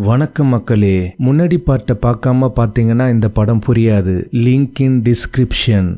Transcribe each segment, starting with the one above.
வணக்கம் மக்களே, முன்னாடி பார்ட்ட பார்க்காம பார்த்தீங்கன்னா இந்த படம் புரியாது. Link in description.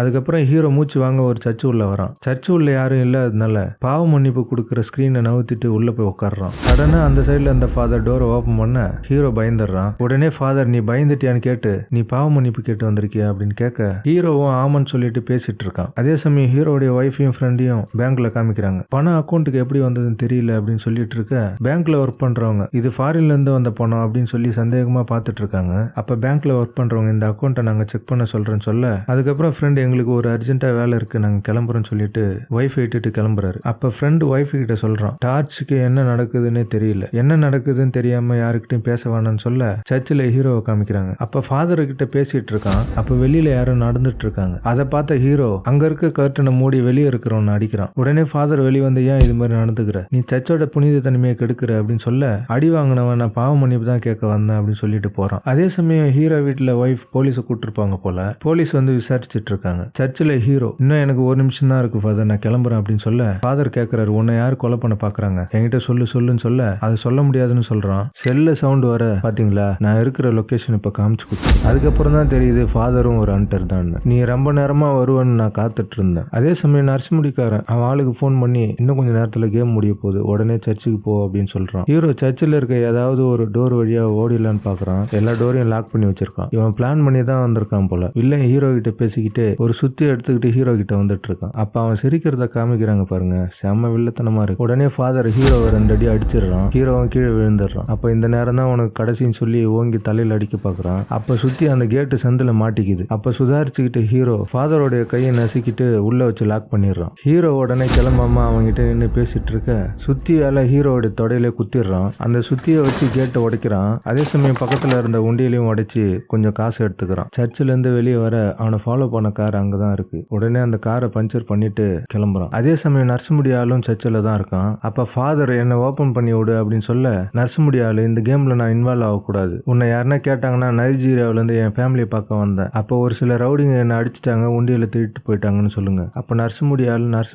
அதுக்கப்புறம் ஹீரோ மூச்சு வாங்க ஒரு சர்ச்சு உள்ள வரான். சர்ச்சு உள்ள யாரும் இல்லாததுனால பாவ மன்னிப்பு கொடுக்குற ஸ்கிரீனை நவுத்திட்டு உள்ள போய் உட்காடுறான். சடனா அந்த சைட்ல அந்த ஃபாதர் டோரை ஓப்பன் பண்ண ஹீரோ பயந்துடுறான். உடனே ஃபாதர் நீ பயந்துட்டியான்னு கேட்டு நீ பாவ மன்னிப்பு கேட்டு வந்திருக்கியா அப்படின்னு கேட்க ஹீரோவும் ஆமான்னு சொல்லிட்டு பேசிட்டு இருக்கான். அதே சமயம் ஹீரோடைய ஒய்ஃபையும் ஃப்ரெண்டையும் பேங்க்ல காமிக்கிறாங்க. பணம் அக்கௌண்ட்டுக்கு எப்படி வந்ததுன்னு தெரியல அப்படின்னு சொல்லிட்டு இருக்க பேங்க்ல ஒர்க் பண்றவங்க இது ஃபாரின்ல இருந்து வந்த பணம் அப்படின்னு சொல்லி சந்தேகமா பார்த்துட்டு இருக்காங்க. அப்ப பேங்க்ல ஒர்க் பண்றவங்க இந்த அக்கௌண்ட்டை நாங்க செக் பண்ண சொல்றேன்னு சொல்ல அதுக்கப்புறம் ஃப்ரெண்ட் எங்களுக்கு ஒரு அர்ஜென்ட்டா வேலை இருக்கு நாங்க கிளம்புறோம்னு சொல்லிட்டு ஒய்ஃபை இட்டுட்டு கிளம்புறாரு. அப்ப ஃப்ரெண்ட் ஒய்ஃபை கிட்ட சொல்றான் டார்ச்சுக்கு என்ன நடக்குதுன்னே தெரியல, என்ன நடக்குதுன்னு தெரியாம யாருக்கிட்டையும் பேச வேணாம்னு சொல்ல சர்ச்சில் ஹீரோவை காமிக்கிறாங்க. அப்ப ஃபாதர் கிட்ட பேசிட்டு இருக்கான். அப்ப வெளியில யாரும் நடந்துட்டு இருக்காங்க. அதை பார்த்த ஹீரோ அங்க இருக்க கர்ட்டனை மூடி வெளியே இருக்கிறவன் அடிக்கிறான். உடனே ஃபாதர் வெளியே வந்து ஏன் இது மாதிரி நடந்துக்கிற, நீ சர்ச்சோட புனித தனிமையை கெடுக்கிற அப்படின்னு சொல்ல அடி வாங்கினவன் நான் பாவ மன்னிப்பு தான் கேட்க வந்தேன் அப்படின்னு சொல்லிட்டு போறான். அதே சமயம் ஹீரோ வீட்டுல ஒய்ஃப் போலீஸை கூட்டிருப்பாங்க போல. போலீஸ் வந்து விசாரிச்சுட்டு இருக்காங்க. சர்ச்சில் ஹீரோ இன்னும் எனக்கு ஒரு நிமிஷம் தான் இருக்கு ஃபாதர் நான் கிளம்புறேன் அப்படின்னு சொல்ல ஃபாதர் கேட்கிறாரு உன்னை யாரு கொலை பண்ண பாக்குறாங்க, என்கிட்ட சொல்லுன்னு சொல்ல அதை சொல்ல முடியாதுன்னு சொல்றான். செல்ல சவுண்ட் வர பாத்தீங்களா நான் இருக்கிற லொகேஷன் இப்ப காமிச்சு கொடுத்தேன். அதுக்கப்புறம் தான் தெரியுது ஃபாதரும் ஒரு ஹண்டர் தான். நீ ரொம்ப நேரமா வருவன்னு நான் காத்துட்டு இருந்தேன். அதே சமயம் நர்ஸ் முடிக்காரன் அவன் ஆளுக்கு போன் பண்ணி இன்னும் கொஞ்சம் நேரத்துல கேம் முடிய போகுது உடனே சர்ச்சுக்கு போ அப்படின்னு சொல்றான். ஹீரோ சர்ச்சில் இருக்க ஏதாவது ஒரு டோர் வழியா ஓடிடலான்னு பாக்குறான். எல்லா டோரையும் லாக் பண்ணி வச்சிருக்கான். இவன் பிளான் பண்ணி தான் வந்திருக்கான் போல. இல்ல ஹீரோ கிட்ட பேசிக்கிட்டு ஒரு சுத்தி எடுத்துக்கிட்டு ஹீரோ கிட்ட வந்துட்டு இருக்கான். அப்ப அவன் சிரிக்கிறத காமிக்கிறாங்க பாருங்க, செம்ம வில்லத்தனமா இருக்கு. உடனே ஃபாதர் ஹீரோவை 2 அடி அடிச்சிடறான். ஹீரோவும் கீழே விழுந்துடுறான். அப்ப இந்த நேரம் தான் உனக்கு கடைசின்னு சொல்லி ஓங்கி தலையில அடிக்க பாக்குறான். அப்ப சுத்தி அந்த கேட்டு சந்தில மாட்டிக்குது. அப்ப சுதாரிச்சுக்கிட்டு ஹீரோ ஃபாதரோடைய கையை நசுக்கிட்டு உள்ள வச்சு லாக் பண்ணிடுறான். ஹீரோ உடனே கிளம்பாம அவங்கிட்ட நின்று பேசிட்டு இருக்க சுத்தி வேலை ஹீரோடைய தொடையில குத்திடுறான். அந்த சுத்தியை வச்சு கேட்டை உடைக்கிறான். அதே சமயம் பக்கத்துல இருந்த உண்டியிலையும் உடைச்சு கொஞ்சம் காசு எடுத்துக்கிறான். சர்ச்சில இருந்து வெளியே வர அவனை ஃபாலோ பண்ண கார் அங்கதான் இருக்கு. உடனே அந்த காரை பஞ்சர் பண்ணிட்டு கிளம்புறான். அதே சமயம் நர்ஸ் முடியாலும் சர்ச்சில் தான் இருக்கான். அப்ப ஃபாதர் என்ன ஓபன் பண்ணி விடு அப்படின்னு சொல்ல நர்ஸ் முடியாலு இந்த கேம்ல நான் இன்வால்வ் ஆகக்கூடாது, உன்னை யாருன்னா கேட்டாங்கன்னா நைஜீரியாவில இருந்து என் ஃபேமிலியை பார்க்க வந்தேன், அப்போ ஒரு சில ரவுடிங்க என்ன அடிச்சிட்டாங்க உண்டியில திருட்டு போயிட்டாங்கன்னு சொல்லுங்க. அப்ப நர்ஸ்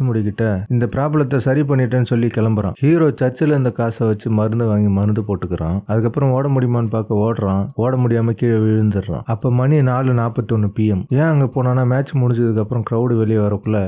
முடிக்கிட்ட இந்த ப்ராப்ளத்தை சரி பண்ணிட்டேன்னு சொல்லி கிளம்புறான். ஹீரோ சர்ச்சில் இந்த காசை வச்சு மருந்து வாங்கி மருந்து போட்டுக்கிறான். அதுக்கப்புறம் ஓட முடியுமான்னு பார்க்க ஓடுறான். ஓட முடியாம கீழே விழுந்துடுறான். அப்ப மணி 4:41 PM. ஏன் அங்க போனானா மேட்ச் முடிஞ்சதுக்கு அப்புறம் கிரௌடு வெளியே வரக்குள்ள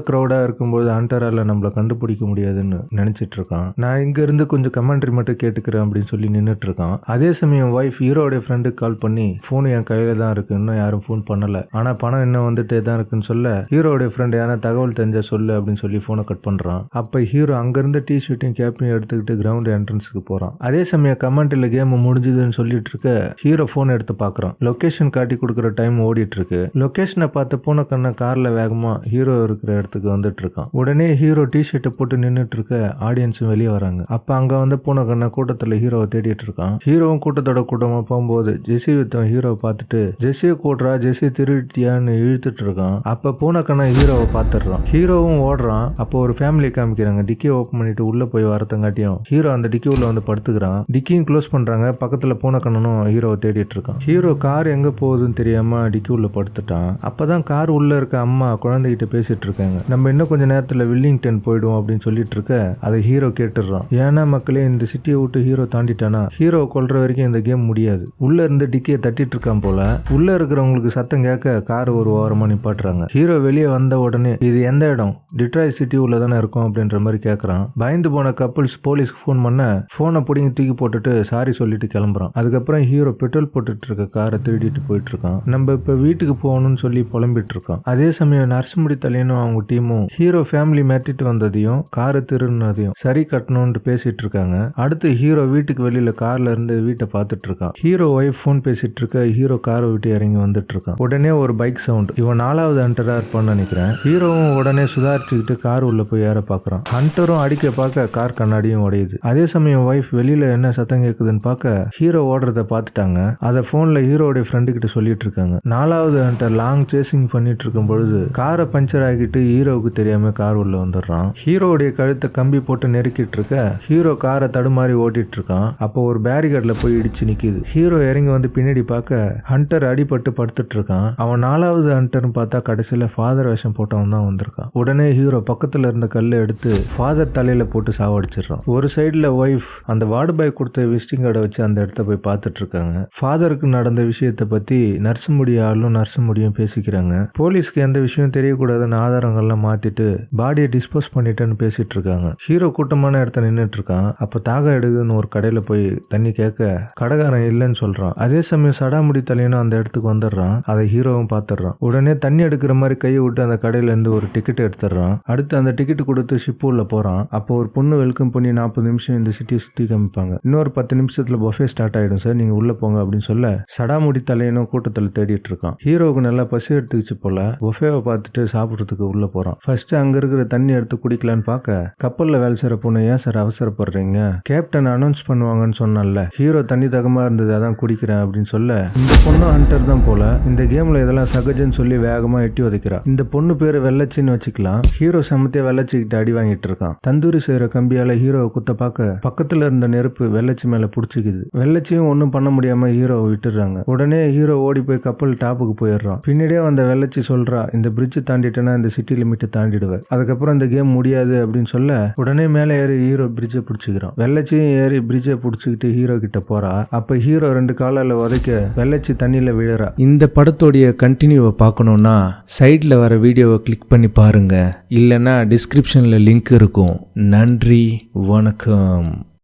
கிரௌடா இருக்கும்போது ஹண்டரால நம்மள கண்டுபிடிக்க முடியாதுன்னு நினைச்சிட்டு இருக்கான். நான் இங்க இருந்து கொஞ்சம் கமெண்ட்ரி மட்டும் கேட்டுக்கிறேன் அப்படின்னு சொல்லி நின்றுட்டு இருக்கான். அதே சமயம் ஒய்ஃப் ஹீரோடைய ஃப்ரெண்டுக்கு கால் பண்ணி போன் என் கையில தான் இருக்கு, இன்னும் யாரும் போன் பண்ணல, ஆனா பணம் இன்னும் வந்துட்டே தான் இருக்குன்னு சொல்ல ஹீரோடைய ஃப்ரெண்ட் யாரா தகவல் தெரிஞ்சா சொல்லு அப்படின்னு சொல்லி போனை கட் பண்றான். அப்ப ஹீரோ அங்க இருந்த டி ஷர்ட்டையும் கேப்பையும் எடுத்துக்கிட்டு கிரவுண்ட் என்ட்ரன்ஸுக்கு போறான். அதே சமயம் கமெண்ட்ல கேம் முடிஞ்சதுன்னு சொல்லிட்டு இருக்க ஹீரோ போன் எடுத்து பாக்குறான். லொகேஷன் காட்டி கொடுக்குற டைம் ஓடிட்டு இருக்கு. லொகேஷனை பார்த்து பூனை கண்ண கார்ல வேகமா ஹீரோ இருக்கிற இடத்துக்கு வந்துட்டு இருக்கான். உடனே ஹீரோ டி ஷர்ட்டை போட்டு நின்றுட்டு இருக்க ஆடியன்ஸும் வெளியே வராங்க. அப்ப அங்க வந்து பூனை கண்ண கூட்டத்துல ஹீரோவை தேடிட்டு இருக்கான். ஹீரோவும் கூட்டமா போகும்போது ஜெஸி வித்தவன் ஹீரோவை பார்த்துட்டு ஜெஸியை கூடுறா ஜெஸி திருட்டியான்னு இழுத்துட்டு இருக்கான். அப்ப பூனை கண்ண ஹீரோவை பார்த்துடுறான். ஹீரோவும் ஓடுறான். அப்போ ஒரு ஃபேமிலி காமிக்கிறாங்க. டிக்கி ஓப்பன் பண்ணிட்டு உள்ள போய் வரத்தங்காட்டியும் ஹீரோ அந்த டிக்கி உள்ள வந்து படுத்துக்கிறான். டிக்கியும் க்ளோஸ் பண்றாங்க. பக்கத்துல பூனை கண்ணனும் ஹீரோவை தேடிட்டு இருக்கான். ஹீரோ கார் எங்க போகுதுன்னு தெரியாம டிக்கி உள்ள படுத்துட்டான். அப்பதான் கார் உள்ள இருக்க அம்மா குழந்தைகிட்ட பேசிட்டு இருக்காங்க. நம்ம இன்னும் கொஞ்ச நேரத்துல வில்லிங்டன் போயிடுவோம் அப்படின்னு சொல்லிட்டு இருக்க அதை ஹீரோ கேட்டுறான். ஏன்னா மக்களே இந்த சிட்டியை விட்டு ஹீரோ தாண்டிட்டானா ஹீரோ கொல்ற வரைக்கும் இந்த கேம் முடியாது. உள்ள இருந்து டிக்கியை தட்டிட்டு இருக்கான் போல. உள்ள இருக்கிறவங்களுக்கு சத்தம் கேட்க கார் ஒரு ஓரமா நிப்பாட்டுறாங்க. ஹீரோ வெளியே வந்த உடனே இது எந்த இடம், டிட்ராய்ட் சிட்டி உள்ள தானே இருக்கும் அப்படின்ற மாதிரி கேட்கறான். பயந்து போன கப்புள்ஸ் போலீஸ்க்கு போன் பண்ண போனை பிடிங்கி தூக்கி போட்டுட்டு சாரி சொல்லிட்டு கிளம்புறான். அதுக்கப்புறம் ஹீரோ பெட்ரோல் போட்டுட்டு இருக்க காரை திருடிட்டு போயிட்டு இருக்கான். நம்ம இப்ப வீட்டுக்கு போகணும்னு சொல்லி புலம்பிட்டு இருக்கான். அதே சமயம் நர்ஸ் முடி தலையனும் அவங்க டீமும் ஹீரோ ஃபேமிலி மிரட்டிட்டு வந்ததையும் காரை திருடினதையும் சரி கட்டணும்னு பேசிட்டு இருக்காங்க. அடுத்து ஹீரோ வீட்டுக்கு வெளியில கார்ல இருந்து வீட்டை பார்த்துட்டு இருக்கான். ஹீரோ ஒய்ஃப் போன் பேசிட்டு இருக்க ஹீரோ காரை விட்டு இறங்கி வந்துட்டு இருக்கான். உடனே ஒரு பைக் சவுண்ட். இவன் 4வது ஹண்டரா இருப்பான்னு நினைக்கிறேன். ஹீரோவும் உடனே சுதாரிச்சுக்கிட்டு கார் உள்ள போய் ஏற பாக்குறான். ஹண்டரும் அடிக்க பார்க்க கார் கண்ணாடியும் உடையுது. அதே சமயம் ஒய்ஃப் வெளியில என்ன சத்தம் கேக்குதுன்னு பார்க்க ஹீரோ ஓடுறத பார்த்துட்டாங்க. அதை போன்ல ஹீரோடைய ஃப்ரெண்டு கிட்ட சொல்லிட்டு இருக்காங்க. 4வது ஹண்டர் லாங் சேசிங் சேசிங் பண்ணிட்டு இருக்கும் பொழுது காரை பஞ்சர் ஆகிட்டு ஹீரோவுக்கு தெரியாம கார் உள்ள வந்துடுறான். ஹீரோவுடைய கழுத்தை கம்பி போட்டு நெருக்கிட்டு இருக்க ஹீரோ காரை தடுமாறி ஓட்டிட்டு இருக்கான். அப்போ ஒரு பேரிகார்ட்ல போய் இடிச்சு நிக்குது. ஹீரோ இறங்கி வந்து பின்னாடி பார்க்க ஹண்டர் அடிபட்டு படுத்துட்டு இருக்கான். அவன் 4வது ஹண்டர்னு பார்த்தா கடைசியில ஃபாதர் வேஷம் போட்டவன் தான் வந்திருக்கான். உடனே ஹீரோ பக்கத்துல இருந்த கல்லை எடுத்து ஃபாதர் தலையில போட்டு சாவடிச்சிடறான். ஒரு சைடுல ஒய்ஃப் அந்த வார்டு பாய் கொடுத்த விசிட்டிங் கார்டை வச்சு அந்த இடத்த போய் பார்த்துட்டு இருக்காங்க. ஃபாதருக்கு நடந்த விஷயத்தை பத்தி நர்ஸ் முடியும் நர்ஸ் முடியும் பேசிக்கிறாங்க. போலீஸ்க்கு எந்த விஷயம் தெரியக்கூடாதுன்னு ஆதாரங்கள்லாம் மாத்திட்டு பாடியை டிஸ்போஸ் பண்ணிட்டேன்னு பேசிட்டு இருக்காங்க. ஹீரோ கூட்டமான இடத்த நின்றுட்டு இருக்கான். அப்ப தாகம் எடுக்குதுன்னு ஒரு கடையில போய் தண்ணி கேட்க கடைக்காரன் இல்லைன்னு சொல்றான். அதே சமயம் சடாமுடி தலையனும் அந்த இடத்துக்கு வந்துடுறான். அதை ஹீரோவும் பார்த்துடுறான். உடனே தண்ணி எடுக்கிற மாதிரி கையை விட்டு அந்த கடையில இருந்து ஒரு டிக்கெட் எடுத்துடுறான். அடுத்து அந்த டிக்கெட் கொடுத்து ஷிப் உள்ள போறான். அப்போ ஒரு பொண்ணு வெல்கம் பண்ணி 40 நிமிஷம் இந்த சிட்டியை சுத்தி காமிப்பாங்க. இன்னொரு 10 நிமிஷத்துல பஃபே ஸ்டார்ட் ஆயிடும் சார், நீங்க உள்ள போங்க அப்படின்னு சொல்ல சடாமுடி தலையனும் கூட்டத்தில் தேடிட்டு இருக்கான். ஹீரோவுக்கு நல்லா பசி எடுத்துக்கிச்சு போல பஃபேவை பார்த்துட்டு சாப்பிட்றதுக்கு உள்ள போறான். ஃபர்ஸ்ட் அங்க இருக்கிற தண்ணி எடுத்து குடிக்கலான்னு பார்க்க கப்பல்ல வேலை செய்யற பொண்ணு, ஏன் சார் அவசரப்படுறீங்க, கேப்டன் அனௌன்ஸ் பண்ணுவாங்கன்னு சொன்னால ஹீரோ தண்ணி தகமா இருந்தது அதான் குடிக்கிறேன் அப்படின்னு சொல்ல இந்த பொண்ணு ஹண்டர் தான் போல இந்த கேம்ல இதெல்லாம் சகஜன்னு சொல்லி வேகமா எட்டி உதைக்கிறா. இந்த பொண்ணு பேரு வெள்ளச்சின்னு வச்சுக்கலாம். ஹீரோ சமத்தியா வெள்ளச்சிக்கிட்டு அடி வாங்கிட்டு இருக்கான். தந்தூரி செய்யற கம்பியால ஹீரோவை குத்த பார்க்க பக்கத்துல இருந்த நெருப்பு வெள்ளச்சி மேல புடிச்சுக்குது. வெள்ளச்சியும் ஒன்னும் பண்ண முடியாம ஹீரோவை விட்டுறாங்க. உடனே ஹீரோ ஓடி போய் கப்பல் டாப்புக்கு போயிடுறான். பின்னாடியே வந்த வெள்ளச்சி சொல்றா, இந்த பிரிட்ஜ் தாண்டிட்டேன்னா இந்த சிட்டி லிமிட் தாண்டிடுவேன், அதுக்கப்புறம் இந்த கேம் முடியாது அப்படின்னு சொல்ல உடனே மேலே ஏறி ஹீரோ பிரிட்ஜை பிடிச்சிக்கிறான். வெள்ளச்சியும் ஏறி பிரிட்ஜை பிடிச்சிக்கிட்டு ஹீரோ கிட்ட போறா. அப்ப ஹீரோ 2 காலால உதைக்க வெள்ளச்சி தண்ணியில விழறா. இந்த படத்தோடைய கண்டினியூவை பார்க்கணும்னா சைட்ல வர வீடியோவை கிளிக் பண்ணி பாருங்க, இல்லைன்னா டிஸ்கிரிப்ஷன்ல லிங்க் இருக்கும். நன்றி, வணக்கம்.